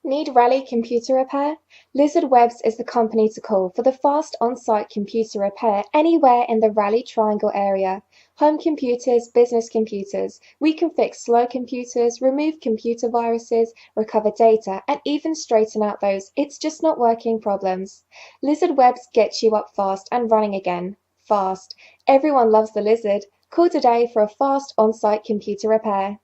Need Raleigh computer repair? Lizardwebs is the company to call for the fast on-site computer repair anywhere in the Raleigh Triangle area. Home computers, business computers. We can fix slow computers, remove computer viruses, recover data, and even straighten out those "it's just not working" problems. Lizardwebs gets you up fast and running again. Fast. Everyone loves the lizard. Call today for a fast on-site computer repair.